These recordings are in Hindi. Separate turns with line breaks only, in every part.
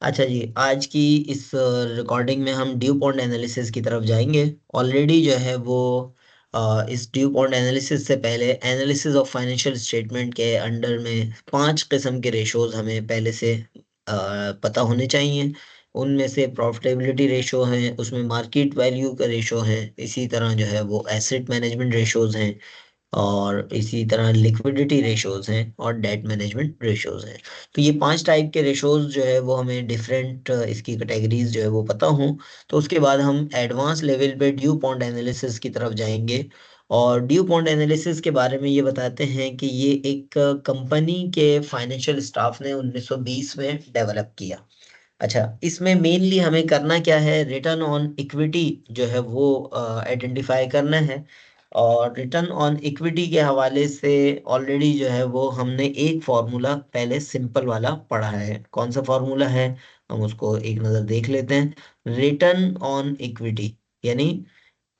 अच्छा जी, आज की इस रिकॉर्डिंग में हम ड्यू पॉइंट एनालिसिस की तरफ जाएंगे। ऑलरेडी जो है वो इस ड्यू पॉइंट एनालिसिस से पहले एनालिसिस ऑफ फाइनेंशियल स्टेटमेंट के अंडर में 5 किस्म के रेशोज हमें पहले से पता होने चाहिए। उनमें से प्रॉफिटेबिलिटी रेशो है, उसमें मार्केट वैल्यू का रेशो है, इसी तरह जो है वो एसेट मैनेजमेंट रेशोज हैं, और इसी तरह लिक्विडिटी रेशोज हैं और डेट मैनेजमेंट रेशोज हैं। तो ये 5 टाइप के रेशोज जो है वो हमें डिफरेंट इसकी कैटेगरीज जो है वो पता हों, तो उसके बाद हम एडवांस लेवल पे ड्यू पॉइंट एनालिसिस की तरफ जाएंगे। और ड्यू पॉइंट एनालिसिस के बारे में ये बताते हैं कि ये एक कंपनी के फाइनेंशियल स्टाफ ने 1920 में डेवलप किया। अच्छा, इसमें मेनली हमें करना क्या है, रिटर्न ऑन इक्विटी जो है वो आइडेंटिफाई करना है। और रिटर्न ऑन इक्विटी के हवाले से ऑलरेडी जो है वो हमने एक फॉर्मूला पहले सिंपल वाला पढ़ा है। कौन सा फॉर्मूला है, हम उसको एक नज़र देख लेते हैं। रिटर्न ऑन इक्विटी यानी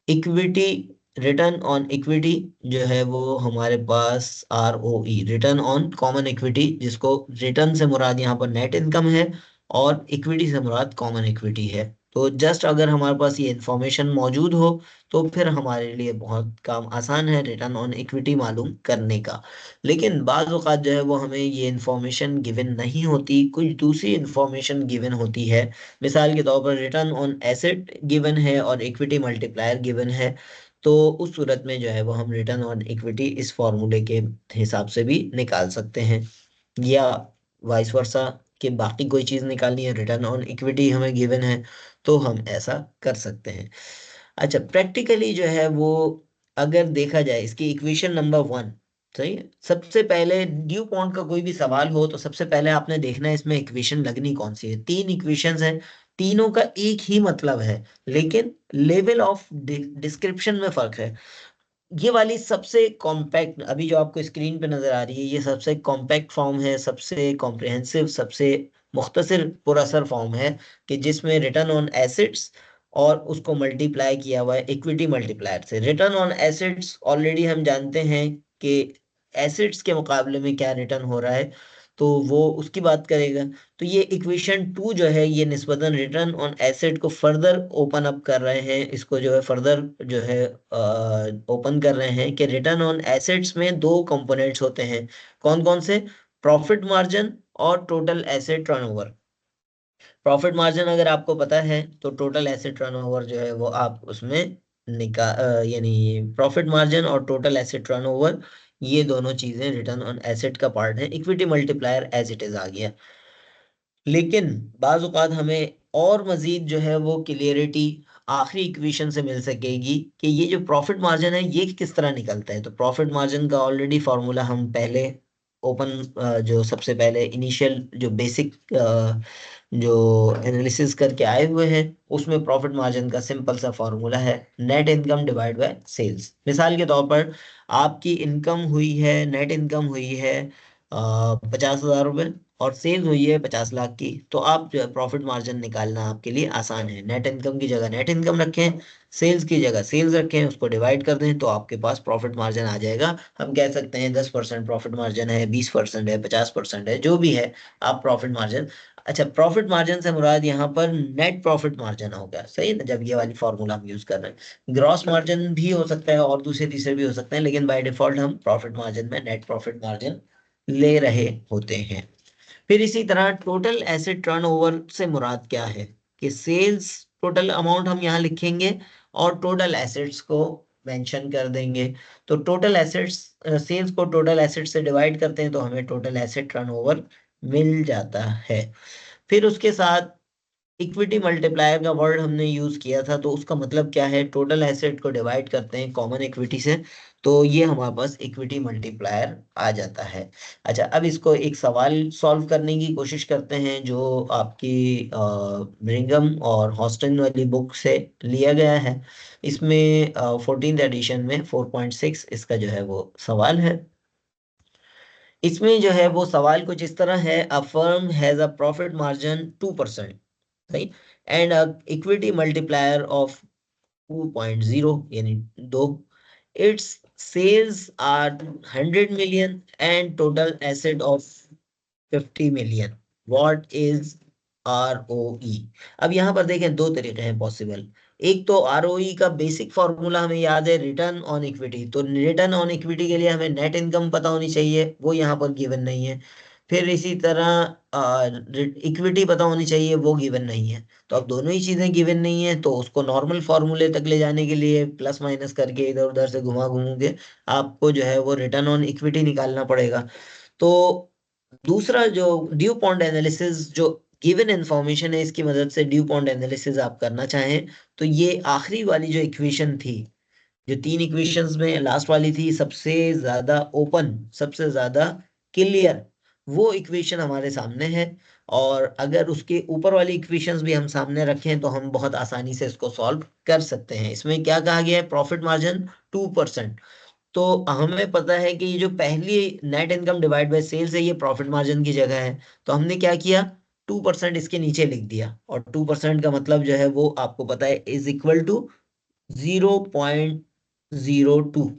इक्विटी, रिटर्न ऑन इक्विटी जो है वो हमारे पास ROE, return on common equity, जिसको रिटर्न से मुराद यहाँ पर नेट इनकम है और इक्विटी से मुराद कॉमन इक्विटी है। तो जस्ट अगर हमारे पास ये इंफॉर्मेशन मौजूद हो तो फिर हमारे लिए बहुत काम आसान है रिटर्न ऑन इक्विटी मालूम करने का। लेकिन बाज़ औक़ात जो है वो हमें ये इंफॉर्मेशन गिवन नहीं होती, कुछ दूसरी इंफॉर्मेशन गिवन होती है। मिसाल के तौर पर रिटर्न ऑन एसेट गिवन है और इक्विटी मल्टीप्लायर गिवन है, तो उस सूरत में जो है वो हम रिटर्न ऑन इक्विटी इस फॉर्मूले के हिसाब से भी निकाल सकते हैं। या वाइस वर्सा, कि बाकी कोई चीज़ निकालनी है, रिटर्न ऑन इक्विटी हमें गिवन है तो हम ऐसा कर सकते हैं। अच्छा, प्रैक्टिकली जो है वो अगर देखा जाए इसकी इक्वेशन नंबर 1, सही है। सबसे पहले ड्यू पॉइंट का कोई भी सवाल हो तो सबसे पहले आपने देखना है इसमें इक्वेशन लगनी कौन सी है। 3 इक्वेशंस हैं, तीनों का एक ही मतलब है, लेकिन लेवल ऑफ डिस्क्रिप्शन में फर्क है। ये वाली सबसे कॉम्पैक्ट अभी जो आपको स्क्रीन पे नजर आ रही है, ये सबसे कॉम्पैक्ट फॉर्म है, सबसे कॉम्प्रिहेंसिव, सबसे मुख्तसर पुरअसर फॉर्म है, कि जिसमें रिटर्न ऑन एसेट्स और उसको मल्टीप्लाई किया हुआ है इक्विटी मल्टीप्लायर से। रिटर्न ऑन एसेट्स ऑलरेडी हम जानते हैं कि एसेट्स के मुकाबले में क्या रिटर्न हो रहा है, तो वो उसकी बात करेगा। तो ये इक्वेशन 2 जो है ये निस्बतन रिटर्न ऑन एसेट को फर्दर ओपन अप कर रहे हैं, इसको जो है फर्दर जो है ओपन कर रहे हैं कि रिटर्न ऑन एसेट्स में 2 कंपोनेंट्स होते हैं। कौन कौन से, प्रॉफिट मार्जिन और total asset turnover. Profit margin अगर आपको पता है तो टोटल एसेट टर्नओवर जो है वो आप उसमें यानी प्रॉफिट मार्जिन और टोटल एसेट टर्नओवर, ये दोनों चीजें रिटर्न ऑन एसेट का पार्ट है। Equity multiplier as it is आ गया। लेकिन बाज़ औक़ात हमें और मज़ीद जो है वो क्लियरिटी आखिरी इक्वेशन से मिल सकेगी कि ये जो प्रॉफिट मार्जिन है ये किस तरह निकलता है। तो प्रॉफिट मार्जिन का ऑलरेडी फार्मूला हम पहले ओपन, जो सबसे पहले इनिशियल जो बेसिक जो एनालिसिस करके आए हुए हैं, उसमें प्रॉफिट मार्जिन का सिंपल सा फार्मूला है net income divide by sales. मिसाल के तौर पर आपकी इनकम हुई है, नेट इनकम हुई है 50,000 रुपये, और सेल्स हुई है 50 लाख की, तो आप जो है प्रॉफिट मार्जिन निकालना आपके लिए आसान है। नेट इनकम की जगह नेट इनकम रखें, सेल्स की जगह सेल्स रखें, उसको डिवाइड कर दें तो आपके पास प्रॉफिट मार्जिन आ जाएगा। हम कह सकते हैं 10% प्रॉफिट मार्जिन है, 20% है, 50% है, जो भी है आप प्रॉफिट मार्जिन। अच्छा, प्रॉफिट मार्जिन से मुराद यहाँ पर नेट प्रॉफिट मार्जिन होगा, सही है ना, जब ये वाली फॉर्मूला हम यूज कर रहे हैं। ग्रॉस मार्जिन भी हो सकता है और दूसरे तीसरे भी हो सकते हैं, लेकिन बाय डिफॉल्ट हम प्रॉफिट मार्जिन में नेट प्रॉफिट मार्जिन ले रहे होते हैं। फिर इसी तरह टोटल एसेट टर्नओवर से मुराद क्या है, कि सेल्स टोटल अमाउंट हम यहाँ लिखेंगे और टोटल एसेट्स को मेंशन कर देंगे। तो टोटल एसेट्स, सेल्स को टोटल एसेट से डिवाइड करते हैं तो हमें टोटल एसेट टर्नओवर मिल जाता है। फिर उसके साथ इक्विटी मल्टीप्लायर का वर्ड हमने यूज किया था, तो उसका मतलब क्या है, टोटल एसेट को डिवाइड करते हैं कॉमन इक्विटी से, तो ये हमारे पास इक्विटी मल्टीप्लायर आ जाता है। अच्छा, अब इसको एक सवाल सॉल्व करने की कोशिश करते हैं जो आपकी ब्रिंगम और हॉस्टन वाली बुक से लिया गया है। इसमें 14th एडिशन में 4.6 इसका जो है वो सवाल है। इसमें जो है वो सवाल कुछ इस तरह है, a firm has a profit margin 2%, सही, एंड इक्विटी मल्टीप्लायर ऑफ 2.0 यानी 2, it's sales are 100 million and total asset of 50 million, what is ROE। अब यहाँ पर देखें दो तरीके हैं पॉसिबल। एक तो ROE का बेसिक फॉर्मूला हमें याद है, रिटर्न ऑन इक्विटी। तो रिटर्न ऑन इक्विटी के लिए हमें नेट इनकम पता होनी चाहिए, वो यहाँ पर गिवन नहीं है। फिर इसी तरह इक्विटी पता होनी चाहिए, वो गिवन नहीं है। तो अब दोनों ही चीजें गिवन नहीं है, तो उसको नॉर्मल फॉर्मूले तक ले जाने के लिए प्लस माइनस करके इधर उधर से घुमा घुमू के आपको जो है वो रिटर्न ऑन इक्विटी निकालना पड़ेगा। तो दूसरा जो ड्यू पॉन्ड एनालिसिस, जो गिवन इंफॉर्मेशन है इसकी मदद से ड्यू पॉन्ड एनालिसिस आप करना चाहें, तो ये आखिरी वाली जो इक्वेशन थी, जो तीन इक्वेशंस में लास्ट वाली थी सबसे ज्यादा ओपन, सबसे ज्यादा क्लियर, वो इक्वेशन हमारे सामने है। और अगर उसके ऊपर वाली इक्वेशंस भी हम सामने रखें तो हम बहुत आसानी से इसको सॉल्व कर सकते हैं। इसमें क्या कहा गया है, प्रॉफिट मार्जिन 2%। तो हमें पता है कि ये जो पहली net income divide by sales है, ये प्रॉफिट मार्जिन की जगह है। तो हमने क्या किया, 2% इसके नीचे लिख दिया। और 2% का मतलब जो है वो आपको पता है इज इक्वल टू 0.02।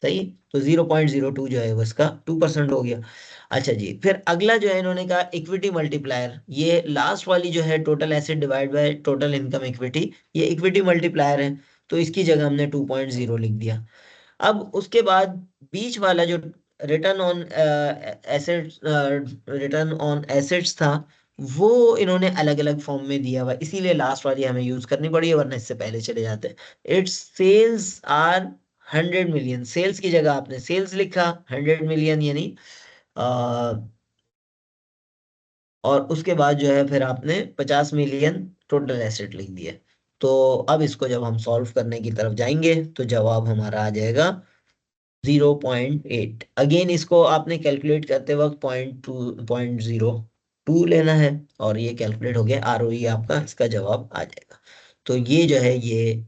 सही। तो 0.02 जो है वो इसका 2% हो गया। अच्छा जी, फिर अगला जो है इन्होंने कहा इक्विटी मल्टीप्लायर। ये लास्ट वाली जो है total asset divide by total income equity, ये इक्विटी मल्टीप्लायर है। तो इसकी जगह हमने 2.0 लिख दिया। अब उसके बाद बीच वाला जो return on assets, return on assets था, वो इन्होंने अलग अलग फॉर्म में दिया हुआ, इसीलिए लास्ट वाली हमें यूज करनी पड़ी है, वरना इससे पहले चले जाते। It's sales are 100 million. Sales की जगह आपने सेल्स लिखा 100 मिलियन, यानी और उसके बाद जो है फिर आपने 50 मिलियन टोटल एसेट लिख दिए। तो अब इसको जब हम सॉल्व करने की तरफ जाएंगे तो जवाब हमारा आ जाएगा 0.8। अगेन इसको आपने कैलकुलेट करते वक्त 0.2 लेना है, और ये कैलकुलेट हो गया ROE आपका, इसका जवाब आ जाएगा। तो ये जो है ये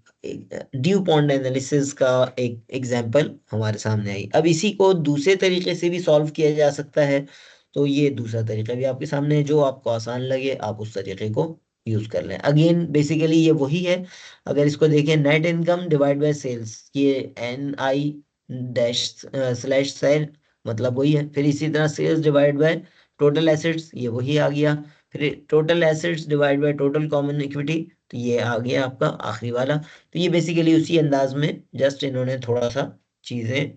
ड्यू पॉन्ड एनालिसिस का एक एग्जांपल हमारे सामने आई। अब इसी को दूसरे तरीके से भी सॉल्व किया जा सकता है। तो ये दूसरा तरीका भी आपके सामने है, जो आपको आसान लगे आप उस तरीके को यूज कर लें। अगेन बेसिकली ये वही है। अगर इसको देखें, net income divide by sales, ये NI डैश स्लैश सेल, मतलब वही है। फिर इसी तरह sales divide by total assets, ये वही आ गया। फिर total assets divide by total common equity, तो ये आ गया आपका आखिरी वाला। तो ये बेसिकली उसी अंदाज में, जस्ट इन्होंने थोड़ा सा चीजें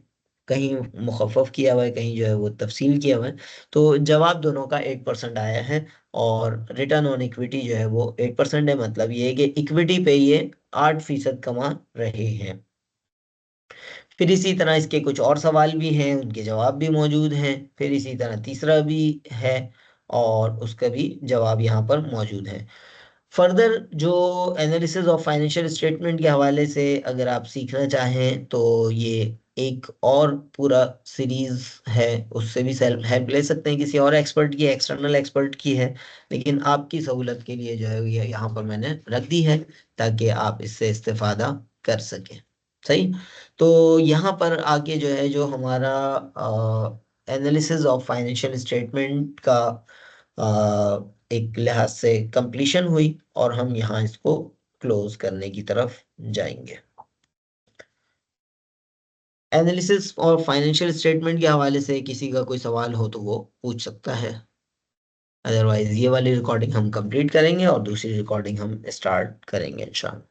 कहीं मुखफ़फ़ किया हुआ है, कहीं जो है वो तफसील किया हुआ है। तो जवाब दोनों का 8% आया है। और रिटर्न ऑन इक्विटी जो है वो 8% है, मतलब ये है कि इक्विटी पे ये 8% कमा रहे हैं। फिर इसी तरह इसके कुछ और सवाल भी हैं, उनके जवाब भी मौजूद हैं। फिर इसी तरह तीसरा भी है, और उसका भी जवाब यहाँ पर मौजूद है। फर्दर जो एनालिसिस ऑफ फाइनेंशियल स्टेटमेंट के हवाले से अगर आप सीखना चाहें तो ये एक और पूरा सीरीज है, उससे भी सेल्फ हेल्प ले सकते हैं, किसी और एक्सपर्ट की, एक्सटर्नल एक्सपर्ट की है। लेकिन आपकी सहूलत के लिए जो है ये यहाँ पर मैंने रख दी है, ताकि आप इससे इस्तेफादा कर सकें। सही। तो यहाँ पर आके जो है, जो हमारा एनालिसिस ऑफ फाइनेंशियल स्टेटमेंट का एक लिहाज से कंप्लीशन हुई, और हम यहाँ इसको क्लोज करने की तरफ जाएंगे। एनालिसिस और फाइनेंशियल स्टेटमेंट के हवाले से किसी का कोई सवाल हो तो वो पूछ सकता है। अदरवाइज ये वाली रिकॉर्डिंग हम कंप्लीट करेंगे और दूसरी रिकॉर्डिंग हम स्टार्ट करेंगे इंशाल्लाह।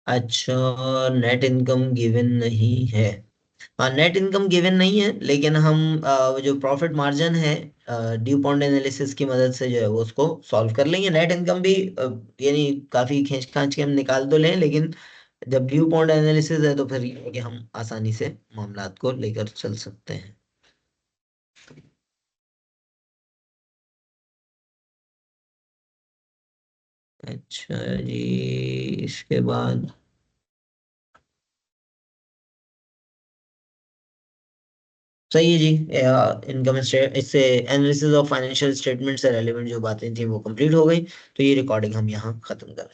अच्छा, नेट इनकम गिवन नहीं है। हाँ, नेट इनकम गिवन नहीं है, लेकिन हम जो प्रॉफिट मार्जिन है, ड्यू पॉन्ड एनालिसिस की मदद से जो है वो उसको सॉल्व कर लेंगे। नेट इनकम भी यानी काफी खींच खांच के हम निकाल तो लें, लेकिन जब ड्यू पॉन्ड एनालिसिस है तो फिर ये है कि हम आसानी से मामलात को लेकर चल सकते हैं। अच्छा जी, इसके बाद सही है जी। इनकम स्टेट, इससे एनालिसिस ऑफ फाइनेंशियल स्टेटमेंट से रेलिवेंट जो बातें थी वो कंप्लीट हो गई। तो ये रिकॉर्डिंग हम यहाँ खत्म कर